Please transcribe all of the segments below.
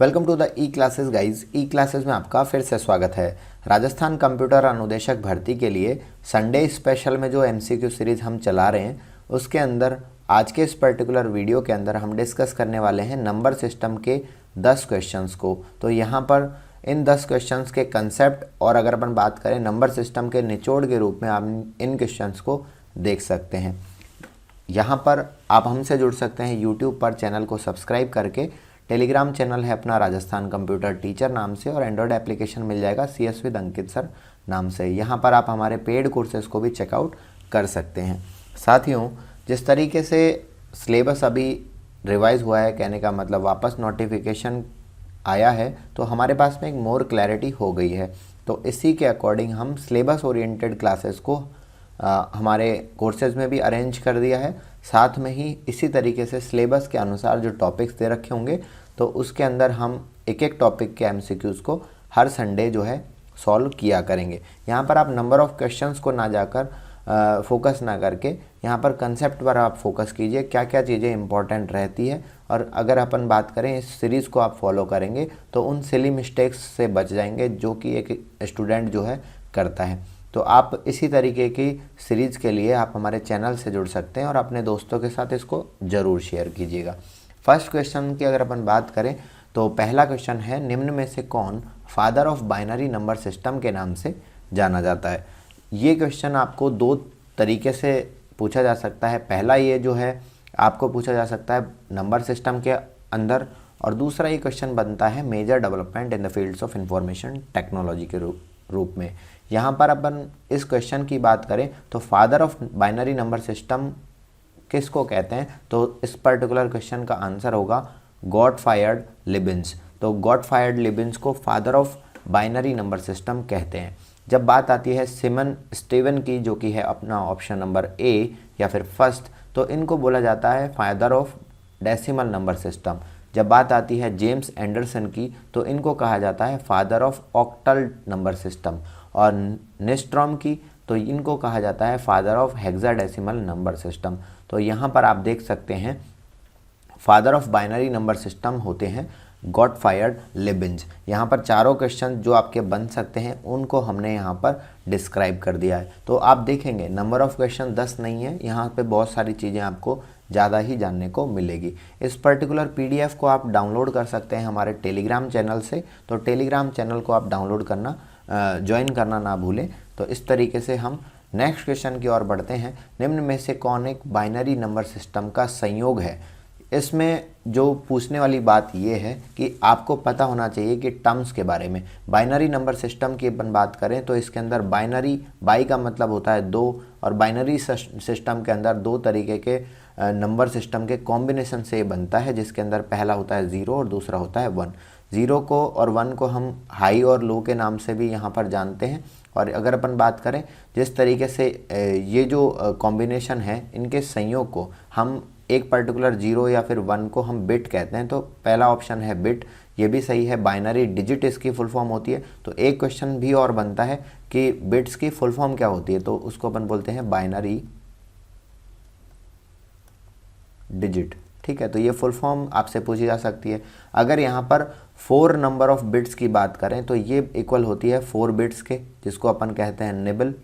Welcome to the e classes guys. E classes में आपका फिर से स्वागत है। राजस्थान कंप्यूटर अनुदेशक भर्ती के लिए संडे स्पेशल में जो एमसीक्यू सीरीज़ हम चला रहे हैं उसके अंदर आज के इस पर्टिकुलर वीडियो के अंदर हम डिस्कस करने वाले हैं नंबर सिस्टम के 10 क्वेश्चंस को। तो यहाँ पर इन 10 क्वेश्चंस के कंसेप्ट और अगर अपन बात करें नंबर सिस्टम के निचोड़ के रूप में आप इन क्वेश्चंस को देख सकते हैं। यहाँ पर आप हमसे जुड़ सकते हैं यूट्यूब पर, चैनल को सब्सक्राइब करके। टेलीग्राम चैनल है अपना राजस्थान कंप्यूटर टीचर नाम से, और एंड्रॉयड एप्लीकेशन मिल जाएगा CS विद अंकित सर नाम से। यहाँ पर आप हमारे पेड कोर्सेज को भी चेकआउट कर सकते हैं। साथियों, जिस तरीके से सिलेबस अभी रिवाइज हुआ है, कहने का मतलब वापस नोटिफिकेशन आया है, तो हमारे पास में एक मोर क्लैरिटी हो गई है। तो इसी के अकॉर्डिंग हम सिलेबस ओरिएंटेड क्लासेस को हमारे कोर्सेज में भी अरेंज कर दिया है। साथ में ही इसी तरीके से सिलेबस के अनुसार जो टॉपिक्स दे रखे होंगे तो उसके अंदर हम एक एक टॉपिक के MCQs को हर संडे जो है सॉल्व किया करेंगे। यहाँ पर आप नंबर ऑफ़ क्वेश्चंस को ना जाकर फोकस ना करके यहाँ पर कंसेप्ट पर आप फोकस कीजिए, क्या क्या चीज़ें इंपॉर्टेंट रहती है। और अगर अपन बात करें इस सीरीज़ को आप फॉलो करेंगे तो उन सिली मिस्टेक्स से बच जाएंगे जो कि एक स्टूडेंट जो है करता है। तो आप इसी तरीके की सीरीज़ के लिए आप हमारे चैनल से जुड़ सकते हैं और अपने दोस्तों के साथ इसको ज़रूर शेयर कीजिएगा। फर्स्ट क्वेश्चन की अगर अपन बात करें तो पहला क्वेश्चन है, निम्न में से कौन father of binary number system के नाम से जाना जाता है। ये क्वेश्चन आपको दो तरीके से पूछा जा सकता है। पहला ये जो है आपको पूछा जा सकता है नंबर सिस्टम के अंदर, और दूसरा ये क्वेश्चन बनता है major development in the fields of information technology के रूप में। यहाँ पर अपन इस क्वेश्चन की बात करें तो father of binary number system किसको कहते हैं, तो इस पर्टिकुलर क्वेश्चन का आंसर होगा गॉटफ्राइड लिबनिज़। तो गॉटफ्राइड लिबनिज़ को father of binary number system कहते हैं। जब बात आती है सिमन स्टीवन की, जो कि है अपना ऑप्शन नंबर ए या फिर फर्स्ट, तो इनको बोला जाता है father of decimal number system. जब बात आती है जेम्स एंडरसन की, तो इनको कहा जाता है father of octal number system. और नेस्ट्रॉम की, तो इनको कहा जाता है father of hexadecimal number system. तो यहाँ पर आप देख सकते हैं father of binary number system होते हैं गॉटफ्राइड लिबनिज़। यहाँ पर चारों क्वेश्चन जो आपके बन सकते हैं उनको हमने यहाँ पर डिस्क्राइब कर दिया है। तो आप देखेंगे नंबर ऑफ़ क्वेश्चन 10 नहीं है, यहाँ पे बहुत सारी चीज़ें आपको ज़्यादा ही जानने को मिलेगी। इस पर्टिकुलर PDF को आप डाउनलोड कर सकते हैं हमारे टेलीग्राम चैनल से। तो टेलीग्राम चैनल को आप डाउनलोड करना ज्वाइन करना ना भूलें। तो इस तरीके से हम नेक्स्ट क्वेश्चन की ओर बढ़ते हैं। निम्न में से कौन एक बाइनरी नंबर सिस्टम का संयोग है। इसमें जो पूछने वाली बात ये है कि आपको पता होना चाहिए कि टर्म्स के बारे में। बाइनरी नंबर सिस्टम की अपन बात करें तो इसके अंदर बाइनरी, बाई का मतलब होता है दो, और बाइनरी सिस्टम के अंदर दो तरीके के नंबर सिस्टम के कॉम्बिनेशन से बनता है, जिसके अंदर पहला होता है 0 और दूसरा होता है 1। 0 को और 1 को हम हाई और लो के नाम से भी यहाँ पर जानते हैं। और अगर अपन बात करें जिस तरीके से ये जो कॉम्बिनेशन है, इनके संयोग को हम एक पर्टिकुलर 0 या फिर 1 को हम बिट कहते हैं। तो पहला ऑप्शन है बिट, ये भी सही है। बाइनरी डिजिट इसकी फुल फॉर्म होती है। तो एक क्वेश्चन भी और बनता है कि बिट्स की फुल फॉर्म क्या होती है, तो उसको अपन बोलते हैं बाइनरी डिजिट। ठीक है, तो ये फुल फॉर्म आपसे पूछी जा सकती है। अगर यहाँ पर 4 नंबर ऑफ बिट्स की बात करें तो ये इक्वल होती है 4 बिट्स के, जिसको अपन कहते हैं निबल।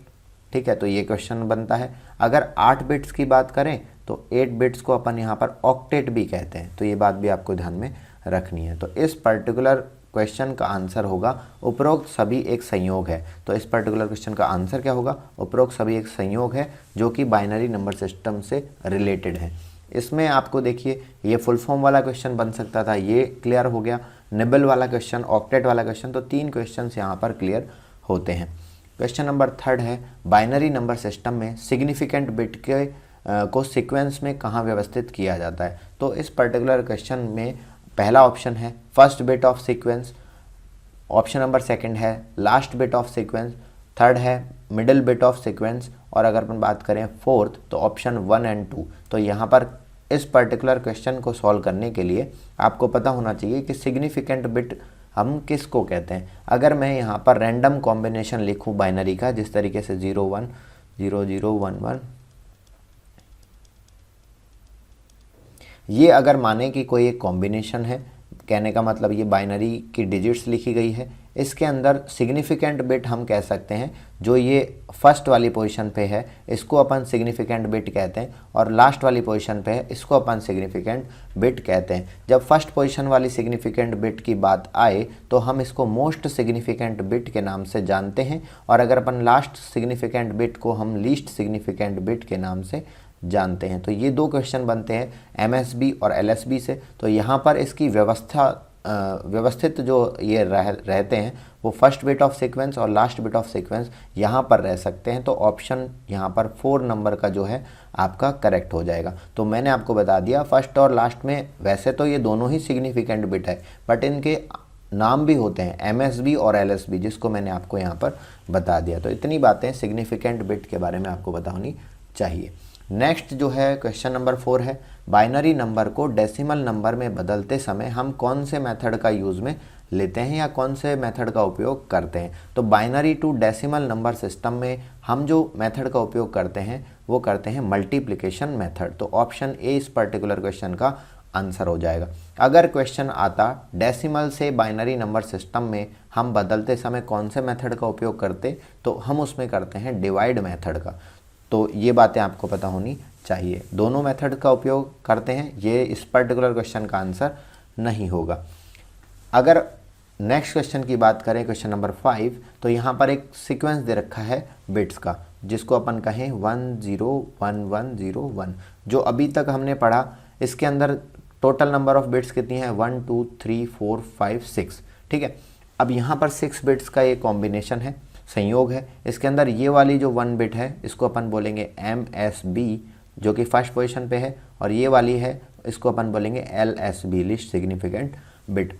ठीक है, तो ये क्वेश्चन बनता है। अगर 8 बिट्स की बात करें तो 8 बिट्स को अपन यहाँ पर ऑक्टेट भी कहते हैं। तो ये बात भी आपको ध्यान में रखनी है। तो इस पर्टिकुलर क्वेश्चन का आंसर होगा उपरोक्त सभी एक संयोग है। तो इस पर्टिकुलर क्वेश्चन का आंसर क्या होगा, उपरोक्त सभी एक संयोग है जो कि बाइनरी नंबर सिस्टम से रिलेटेड है। इसमें आपको देखिए ये फुल फॉर्म वाला क्वेश्चन बन सकता था, ये क्लियर हो गया। निबल वाला क्वेश्चन, ऑक्टेट वाला क्वेश्चन, तो 3 क्वेश्चन यहाँ पर क्लियर होते हैं। क्वेश्चन नंबर 3 है, बाइनरी नंबर सिस्टम में सिग्निफिकेंट बिट के को सीक्वेंस में कहाँ व्यवस्थित किया जाता है। तो इस पर्टिकुलर क्वेश्चन में पहला ऑप्शन है first bit of sequence, option number 2 है last bit of sequence, 3rd है मिडिल बिट ऑफ सीक्वेंस, और अगर अपन बात करें 4th तो ऑप्शन 1 और 2। तो यहाँ पर इस पर्टिकुलर क्वेश्चन को सॉल्व करने के लिए आपको पता होना चाहिए कि सिग्निफिकेंट बिट हम किसको कहते हैं। अगर मैं यहाँ पर रैंडम कॉम्बिनेशन लिखूँ बाइनरी का, जिस तरीके से 0 1 0 0 1 1, ये अगर माने कि कोई एक कॉम्बिनेशन है कहने का मतलब ये बाइनरी की डिजिट्स लिखी गई है। इसके अंदर सिग्निफिकेंट बिट हम कह सकते हैं, जो ये फर्स्ट वाली पोजीशन पे है इसको अपन सिग्निफिकेंट बिट कहते हैं, और लास्ट वाली पोजीशन पे है इसको अपन सिग्निफिकेंट बिट कहते हैं। जब फर्स्ट पोजीशन वाली सिग्निफिकेंट बिट की बात आए तो हम इसको मोस्ट सिग्निफिकेंट बिट के नाम से जानते हैं, और अगर अपन लास्ट सिग्निफिकेंट बिट को हम लीस्ट सिग्निफिकेंट बिट के नाम से जानते हैं। तो ये दो क्वेश्चन बनते हैं एमएसबी और एलएसबी से। तो यहाँ पर इसकी व्यवस्थित जो ये रहते हैं वो फर्स्ट बिट ऑफ सीक्वेंस और लास्ट बिट ऑफ सीक्वेंस यहाँ पर रह सकते हैं। तो ऑप्शन यहाँ पर 4 नंबर का जो है आपका करेक्ट हो जाएगा। तो मैंने आपको बता दिया फर्स्ट और लास्ट में वैसे तो ये दोनों ही सिग्निफिकेंट बिट है, बट इनके नाम भी होते हैं एमएसबी और एलएसबी, जिसको मैंने आपको यहाँ पर बता दिया। तो इतनी बातें सिग्निफिकेंट बिट के बारे में आपको बता होनी चाहिए। नेक्स्ट जो है क्वेश्चन नंबर 4 है, बाइनरी नंबर को डेसिमल नंबर में बदलते समय हम कौन से मेथड का यूज़ में लेते हैं या कौन से मेथड का उपयोग करते हैं। तो binary to decimal number system में हम जो मेथड का उपयोग करते हैं वो करते हैं मल्टीप्लिकेशन मेथड। तो ऑप्शन ए इस पर्टिकुलर क्वेश्चन का आंसर हो जाएगा। अगर क्वेश्चन आता डेसिमल से बाइनरी नंबर सिस्टम में हम बदलते समय कौन से मेथड का उपयोग करते, तो हम उसमें करते हैं डिवाइड मेथड का। तो ये बातें आपको पता होनी चाहिए। दोनों मेथड का उपयोग करते हैं, ये इस पर्टिकुलर क्वेश्चन का आंसर नहीं होगा। अगर नेक्स्ट क्वेश्चन की बात करें, क्वेश्चन नंबर 5, तो यहाँ पर एक सीक्वेंस दे रखा है बिट्स का, जिसको अपन कहें 1 0 1 1 0 1। जो अभी तक हमने पढ़ा इसके अंदर टोटल नंबर ऑफ बिट्स कितनी है, 1 2 3 4 5 6। ठीक है, अब यहाँ पर 6 बिट्स का ये कॉम्बिनेशन है, संयोग है। इसके अंदर ये वाली जो 1 बिट है इसको अपन बोलेंगे MSB जो कि फर्स्ट पोजीशन पे है, और ये वाली है इसको अपन बोलेंगे LSB लिस्ट सिग्निफिकेंट बिट।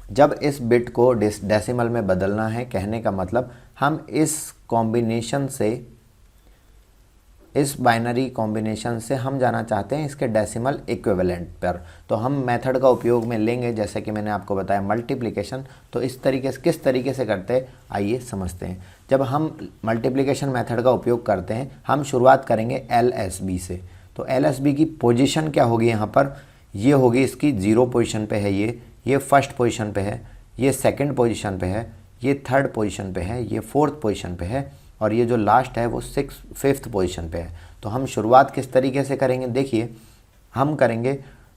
जब इस बिट को डेसिमल में बदलना है, कहने का मतलब हम इस कॉम्बिनेशन से, इस बाइनरी कॉम्बिनेशन से हम जाना चाहते हैं इसके डेसिमल इक्विवेलेंट पर। तो हम मेथड का उपयोग में लेंगे, जैसे कि मैंने आपको बताया मल्टीप्लिकेशन। तो इस तरीके से किस तरीके से करते हैं आइए समझते हैं। जब हम मल्टीप्लिकेशन मेथड का उपयोग करते हैं हम शुरुआत करेंगे LSB से। तो LSB की पोजीशन क्या होगी, यहाँ पर ये होगी इसकी 0 पोजीशन पे है, ये फर्स्ट पोजीशन पे है, ये सेकंड पोजीशन पे है, ये थर्ड पोजीशन पे है, ये फोर्थ पोजीशन पे है, और ये जो लास्ट है वो 5th पोजीशन पे है। तो हम शुरुआत किस तरीके से करेंगे, देखिए हम करेंगे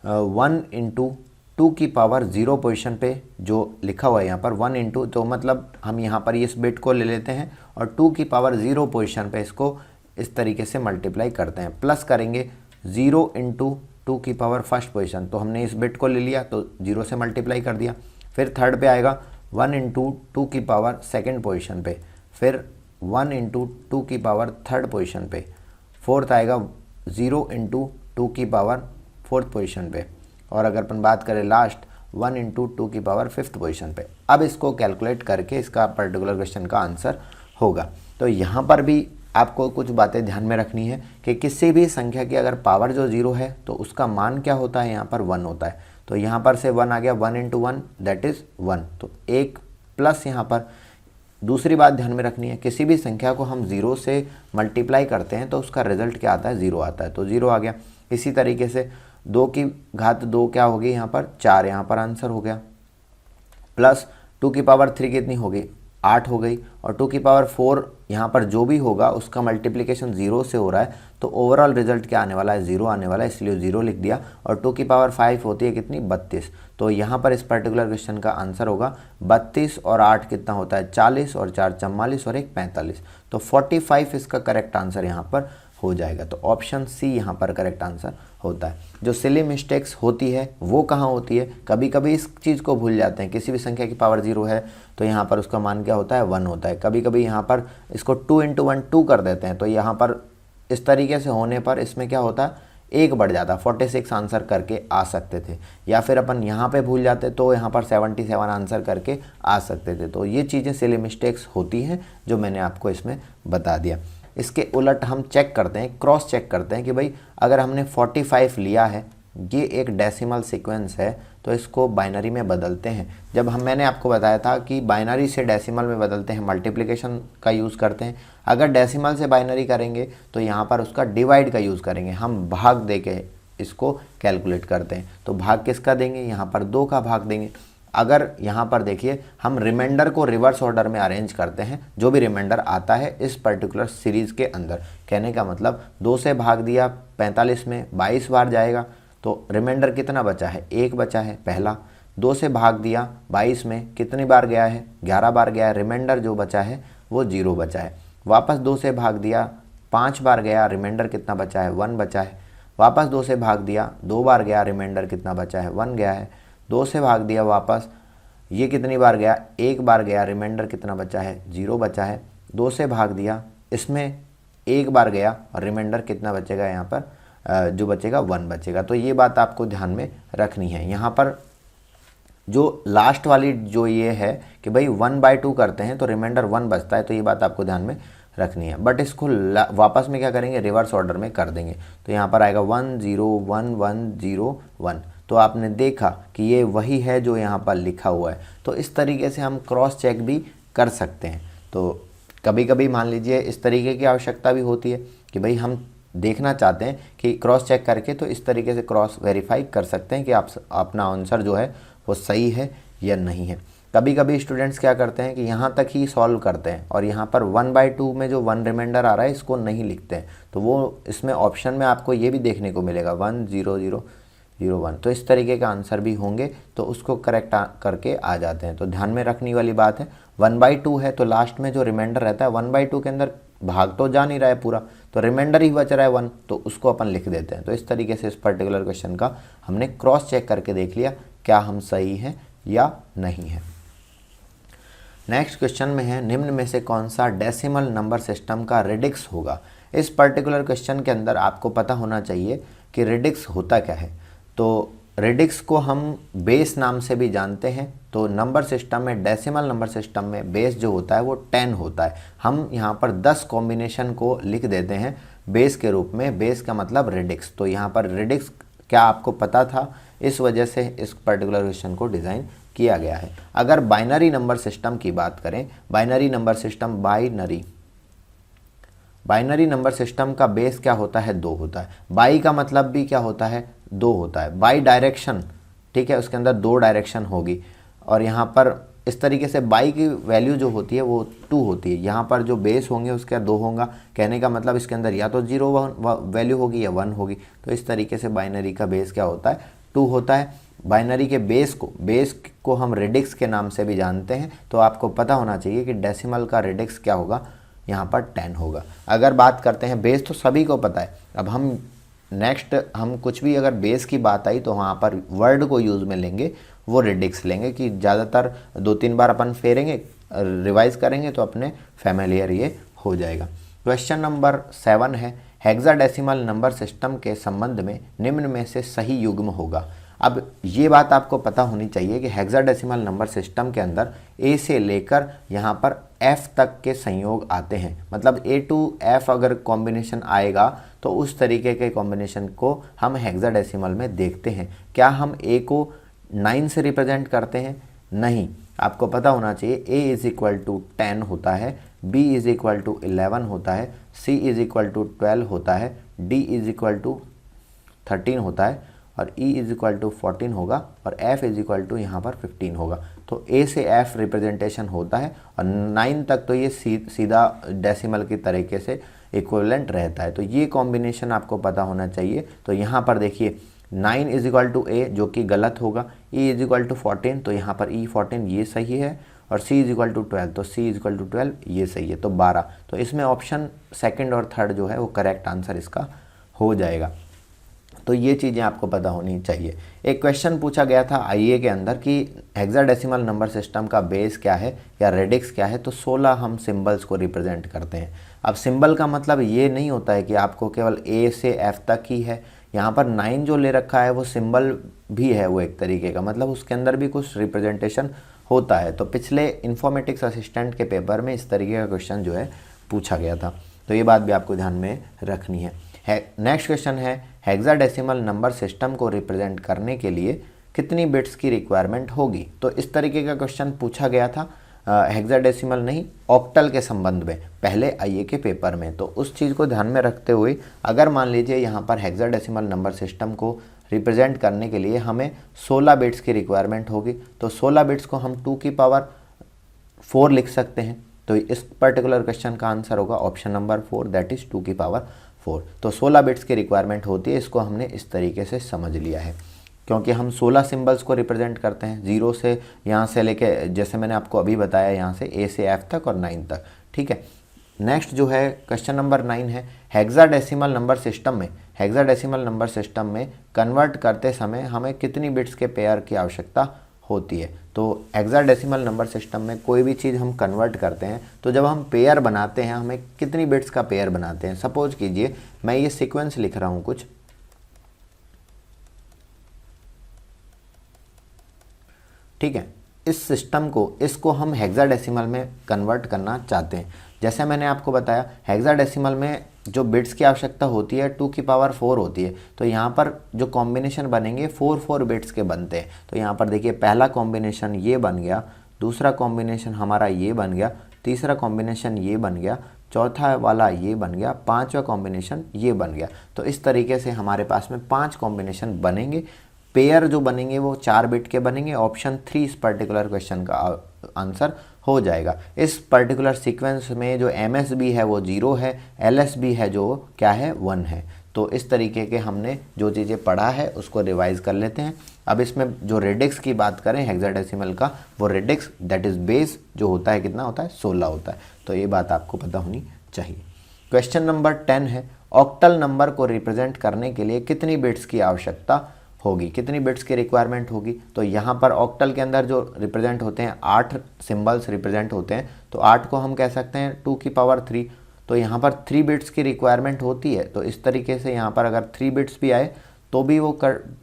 1 × 2 की पावर 0 पोजीशन पे जो लिखा हुआ है यहाँ पर 1 × तो मतलब हम यहाँ पर इस बिट को ले लेते हैं और 2 की पावर 0 पोजीशन पे इसको इस तरीके से मल्टीप्लाई करते हैं। प्लस करेंगे 0 × 2 की पावर फर्स्ट पोजीशन, तो हमने इस बिट को ले लिया तो 0 से मल्टीप्लाई कर दिया। फिर थर्ड पे आएगा 1 × 2 की पावर सेकेंड पोजीशन पे, फिर 1 × 2 की पावर थर्ड पोजीशन पे, फोर्थ आएगा 0 × 2 की पावर फोर्थ पोजीशन पे, और अगर अपन बात करें लास्ट 1 × 2 की पावर 5th पोजीशन पे। अब इसको कैलकुलेट करके इसका पर्टिकुलर क्वेश्चन का आंसर होगा। तो यहाँ पर भी आपको कुछ बातें ध्यान में रखनी है कि किसी भी संख्या की अगर पावर जो 0 है तो उसका मान क्या होता है, यहाँ पर 1 होता है। तो यहाँ पर से 1 आ गया, 1 × 1 दैट इज़ 1। तो एक प्लस यहाँ पर दूसरी बात ध्यान में रखनी है, किसी भी संख्या को हम 0 से मल्टीप्लाई करते हैं तो उसका रिजल्ट क्या आता है, 0 आता है। तो 0 आ गया। इसी तरीके से 2 की घात 2 क्या होगी, यहाँ पर 4, यहाँ पर आंसर हो गया। प्लस 2 की पावर 3 कितनी होगी, 8 हो गई, और 2 की पावर 4 यहाँ पर जो भी होगा उसका मल्टीप्लिकेशन 0 से हो रहा है, तो ओवरऑल रिजल्ट क्या आने वाला है, 0 आने वाला है, इसलिए 0 लिख दिया। और 2 की पावर 5 होती है कितनी, 32। तो यहाँ पर इस पर्टिकुलर क्वेश्चन का आंसर होगा 32 और 8 कितना होता है, 40, और 4 44 और 1 45। तो 45 इसका करेक्ट आंसर यहाँ पर हो जाएगा। तो ऑप्शन सी यहाँ पर करेक्ट आंसर होता है। जो सिली मिस्टेक्स होती है वो कहाँ होती है, कभी कभी इस चीज़ को भूल जाते हैं, किसी भी संख्या की पावर 0 है तो यहाँ पर उसका मान क्या होता है, 1 होता है। कभी कभी यहाँ पर इसको 2 × 1 2 कर देते हैं, तो यहाँ पर इस तरीके से होने पर इसमें क्या होता है, 1 बढ़ जाता, 46 आंसर करके आ सकते थे। या फिर अपन यहाँ पे भूल जाते तो यहाँ पर 77 आंसर करके आ सकते थे। तो ये चीज़ें सिली मिस्टेक्स होती हैं जो मैंने आपको इसमें बता दिया। इसके उलट हम चेक करते हैं, क्रॉस चेक करते हैं कि भाई अगर हमने 45 लिया है, ये एक डेसिमल सीक्वेंस है, तो इसको बाइनरी में बदलते हैं। जब मैंने आपको बताया था कि बाइनरी से डेसिमल में बदलते हैं, मल्टीप्लिकेशन का यूज़ करते हैं। अगर डेसिमल से बाइनरी करेंगे तो यहाँ पर उसका डिवाइड का यूज़ करेंगे, हम भाग दे के इसको कैलकुलेट करते हैं। तो भाग किसका देंगे, यहाँ पर 2 का भाग देंगे। अगर यहाँ पर देखिए हम रिमाइंडर को रिवर्स ऑर्डर में अरेंज करते हैं, जो भी रिमाइंडर आता है इस पर्टिकुलर सीरीज़ के अंदर, कहने का मतलब 2 से भाग दिया 45 में 22 बार जाएगा, तो रिमाइंडर कितना बचा है, 1 बचा है पहला। 2 से भाग दिया 22 में कितनी बार गया है, 11 बार गया है, रिमाइंडर जो बचा है वो 0 बचा है। वापस 2 से भाग दिया 5 बार गया, रिमाइंडर कितना बचा है, 1 बचा है। वापस 2 से भाग दिया 2 बार गया, रिमाइंडर कितना बचा है, 1 गया है। 2 से भाग दिया वापस, ये कितनी बार गया, 1 बार गया, रिमाइंडर कितना बचा है, 0 बचा है। 2 से भाग दिया, इसमें 1 बार गया और रिमाइंडर कितना बचेगा, यहाँ पर जो बचेगा 1 बचेगा। तो ये बात आपको ध्यान में रखनी है। यहाँ पर जो लास्ट वाली जो ये है कि भाई 1/2 करते हैं तो रिमाइंडर 1 बचता है, तो ये बात आपको ध्यान में रखनी है। बट इसको वापस में क्या करेंगे, रिवर्स ऑर्डर में कर देंगे। तो यहाँ पर आएगा 1 0 1 1 0 1। तो आपने देखा कि ये वही है जो यहाँ पर लिखा हुआ है। तो इस तरीके से हम क्रॉस चेक भी कर सकते हैं। तो कभी कभी मान लीजिए इस तरीके की आवश्यकता भी होती है कि भाई हम देखना चाहते हैं कि क्रॉस चेक करके, तो इस तरीके से क्रॉस वेरीफाई कर सकते हैं कि आप अपना आंसर जो है वो सही है या नहीं है। कभी कभी स्टूडेंट्स क्या करते हैं कि यहाँ तक ही सॉल्व करते हैं और यहाँ पर 1/2 में जो 1 रिमाइंडर आ रहा है इसको नहीं लिखते हैं। तो वो इसमें ऑप्शन में आपको ये भी देखने को मिलेगा 1 0 0 0 1। तो इस तरीके का आंसर भी होंगे, तो उसको करेक्ट करके आ जाते हैं। तो ध्यान में रखने वाली बात है, 1/2 है तो लास्ट में जो रिमाइंडर रहता है 1/2 के अंदर भाग तो जा नहीं रहा है पूरा, तो रिमाइंडर ही बच रहा है 1, तो उसको अपन लिख देते हैं। तो इस तरीके से इस पर्टिकुलर क्वेश्चन का हमने क्रॉस चेक करके देख लिया क्या हम सही हैं या नहीं है। नेक्स्ट क्वेश्चन में है, निम्न में से कौन सा डेसिमल नंबर सिस्टम का रेडिक्स होगा। इस पर्टिकुलर क्वेश्चन के अंदर आपको पता होना चाहिए कि रेडिक्स होता क्या है। तो रेडिक्स को हम बेस नाम से भी जानते हैं। तो नंबर सिस्टम में, डेसिमल नंबर सिस्टम में बेस जो होता है वो 10 होता है। हम यहाँ पर 10 कॉम्बिनेशन को लिख देते हैं बेस के रूप में। बेस का मतलब रेडिक्स। तो यहाँ पर रेडिक्स क्या आपको पता था, इस वजह से इस पर्टिकुलर क्वेश्चन को डिज़ाइन किया गया है। अगर बाइनरी नंबर सिस्टम की बात करें, binary number system, binary number system का बेस क्या होता है, 2 होता है। बाई का मतलब भी क्या होता है, 2 होता है। बाई डायरेक्शन, ठीक है, उसके अंदर 2 डायरेक्शन होगी। और यहाँ पर इस तरीके से बाई की वैल्यू जो होती है वो 2 होती है। यहाँ पर जो बेस होंगे उसका 2 होगा, कहने का मतलब इसके अंदर या तो 0 वैल्यू होगी या 1 होगी। तो इस तरीके से बाइनरी का बेस क्या होता है, 2 होता है। बाइनरी के बेस को हम रेडिक्स के नाम से भी जानते हैं। तो आपको पता होना चाहिए कि डेसिमल का रेडिक्स क्या होगा, यहाँ पर 10 होगा। अगर बात करते हैं, बेस तो सभी को पता है। अब हम नेक्स्ट हम कुछ भी अगर बेस की बात आई तो वहाँ पर वर्ड को यूज़ में लेंगे, वो रेडिक्स लेंगे कि ज़्यादातर 2-3 बार अपन फेरेंगे, रिवाइज करेंगे तो अपने फैमिलियर ये हो जाएगा। क्वेश्चन नंबर 7 है, हेक्साडेसिमल नंबर सिस्टम के संबंध में निम्न में से सही युग्म होगा। अब ये बात आपको पता होनी चाहिए कि हेक्साडेसिमल नंबर सिस्टम के अंदर ए से लेकर यहाँ पर एफ तक के संयोग आते हैं। मतलब ए टू एफ अगर कॉम्बिनेशन आएगा तो उस तरीके के कॉम्बिनेशन को हम हेक्साडेसिमल में देखते हैं। क्या हम ए को 9 से रिप्रेजेंट करते हैं? नहीं। आपको पता होना चाहिए ए इज इक्वल टू 10 होता है, बी इज इक्वल टू 11 होता है, सी इज इक्वल टू 12 होता है, डी इज इक्वल टू 13 होता है और ई इज इक्वल टू 14 होगा और एफ इज इक्वल टू यहाँ पर 15 होगा। तो ए से एफ रिप्रेजेंटेशन होता है और 9 तक तो ये सीधा डेसिमल की तरीके से इक्विवेलेंट रहता है। तो ये कॉम्बिनेशन आपको पता होना चाहिए। तो यहाँ पर देखिए 9 इज इक्वल टू ए जो कि गलत होगा, ई इज इक्वल टू 14 तो यहाँ पर ई 14 ये सही है और सी इज इक्वल टू 12 तो सी इज इक्वल टू 12 ये सही है। तो 12, तो इसमें ऑप्शन सेकंड और थर्ड जो है वो करेक्ट आंसर इसका हो जाएगा। तो ये चीज़ें आपको पता होनी चाहिए। एक क्वेश्चन पूछा गया था आईए के अंदर कि हेक्साडेसिमल नंबर सिस्टम का बेस क्या है या रेडिक्स क्या है। तो 16 हम सिंबल्स को रिप्रेजेंट करते हैं। अब सिंबल का मतलब ये नहीं होता है कि आपको केवल ए से एफ तक ही है। यहाँ पर 9 जो ले रखा है वो सिंबल भी है, वो एक तरीके का मतलब उसके अंदर भी कुछ रिप्रेजेंटेशन होता है। तो पिछले इन्फॉर्मेटिक्स असिस्टेंट के पेपर में इस तरीके का क्वेश्चन जो है पूछा गया था। तो ये बात भी आपको ध्यान में रखनी है। नेक्स्ट क्वेश्चन है, हेक्साडेसिमल नंबर सिस्टम को रिप्रेजेंट करने के लिए कितनी बिट्स की रिक्वायरमेंट होगी। तो इस तरीके का क्वेश्चन पूछा गया था हेक्साडेसिमल नहीं, ऑक्टल के संबंध में पहले आईए के पेपर में। तो उस चीज़ को ध्यान में रखते हुए अगर मान लीजिए यहाँ पर हेक्साडेसिमल नंबर सिस्टम को रिप्रेजेंट करने के लिए हमें 16 बिट्स की रिक्वायरमेंट होगी, तो 16 बिट्स को हम 2 की पावर 4 लिख सकते हैं। तो इस पर्टिकुलर क्वेश्चन का आंसर होगा ऑप्शन नंबर 4, दैट इज़ 2 की पावर 4। तो 16 बिट्स की रिक्वायरमेंट होती है, इसको हमने इस तरीके से समझ लिया है, क्योंकि हम 16 सिंबल्स को रिप्रेजेंट करते हैं, 0 से यहाँ से लेके, जैसे मैंने आपको अभी बताया, यहाँ से ए से एफ तक और 9 तक। ठीक है, नेक्स्ट जो है क्वेश्चन नंबर 9 है, हेक्साडेसिमल नंबर सिस्टम में कन्वर्ट करते समय हमें कितनी बिट्स के पेयर की आवश्यकता होती है। तो हेक्साडेसिमल नंबर सिस्टम में कोई भी चीज़ हम कन्वर्ट करते हैं तो जब हम पेयर बनाते हैं हमें कितनी बिट्स का पेयर बनाते हैं। सपोज कीजिए मैं ये सीक्वेंस लिख रहा हूँ कुछ, ठीक है, इस सिस्टम को, इसको हम हेक्साडेसिमल में कन्वर्ट करना चाहते हैं। जैसे मैंने आपको बताया हेक्साडेसिमल में जो बिट्स की आवश्यकता होती है 2 की पावर 4 होती है। तो यहाँ पर जो कॉम्बिनेशन बनेंगे 4 बिट्स के बनते हैं। तो यहाँ पर देखिए पहला कॉम्बिनेशन ये बन गया, दूसरा कॉम्बिनेशन हमारा ये बन गया, तीसरा कॉम्बिनेशन ये बन गया, चौथा वाला ये बन गया, पांचवा कॉम्बिनेशन ये बन गया। तो इस तरीके से हमारे पास में 5 कॉम्बिनेशन बनेंगे। पेयर जो बनेंगे वो 4 बिट के बनेंगे। ऑप्शन 3 इस पर्टिकुलर क्वेश्चन का आंसर हो जाएगा। इस पर्टिकुलर सीक्वेंस में जो MSB है वो 0 है, LSB है जो क्या है 1 है। तो इस तरीके के हमने जो चीज़ें पढ़ा है उसको रिवाइज कर लेते हैं। अब इसमें जो रेडिक्स की बात करें हेक्साडेसिमल का, वो रेडिक्स दैट इज़ बेस जो होता है कितना होता है 16 होता है। तो ये बात आपको पता होनी चाहिए। क्वेश्चन नंबर 10 है, ऑक्टल नंबर को रिप्रेजेंट करने के लिए कितनी बिट्स की आवश्यकता होगी, कितनी बिट्स की रिक्वायरमेंट होगी। तो यहाँ पर ऑक्टल के अंदर जो रिप्रेजेंट होते हैं 8 सिंबल्स रिप्रेजेंट होते हैं। तो 8 को हम कह सकते हैं 2 की पावर 3। तो यहाँ पर 3 बिट्स की रिक्वायरमेंट होती है। तो इस तरीके से यहाँ पर अगर 3 बिट्स भी आए तो भी वो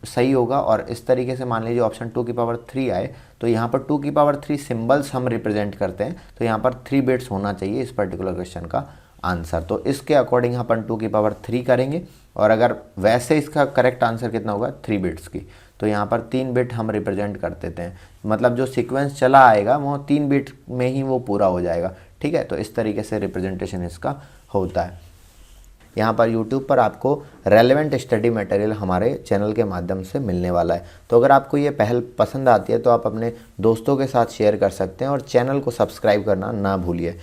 सही होगा। और इस तरीके से मान लीजिए ऑप्शन 2 की पावर 3 आए तो यहाँ पर 2 की पावर 3 सिंबल्स हम रिप्रेजेंट करते हैं। तो यहाँ पर 3 बिट्स होना चाहिए इस पर्टिकुलर क्वेश्चन का आंसर। तो इसके अकॉर्डिंग अपन 2 की पावर 3 करेंगे। और अगर वैसे इसका करेक्ट आंसर कितना होगा 3 बिट्स की। तो यहाँ पर 3 बिट हम रिप्रेजेंट कर देते हैं, मतलब जो सीक्वेंस चला आएगा वो 3 बिट में ही वो पूरा हो जाएगा। ठीक है, तो इस तरीके से रिप्रेजेंटेशन इसका होता है। यहाँ पर YouTube पर आपको रेलेवेंट स्टडी मटेरियल हमारे चैनल के माध्यम से मिलने वाला है। तो अगर आपको ये पहल पसंद आती है तो आप अपने दोस्तों के साथ शेयर कर सकते हैं और चैनल को सब्सक्राइब करना ना भूलिए।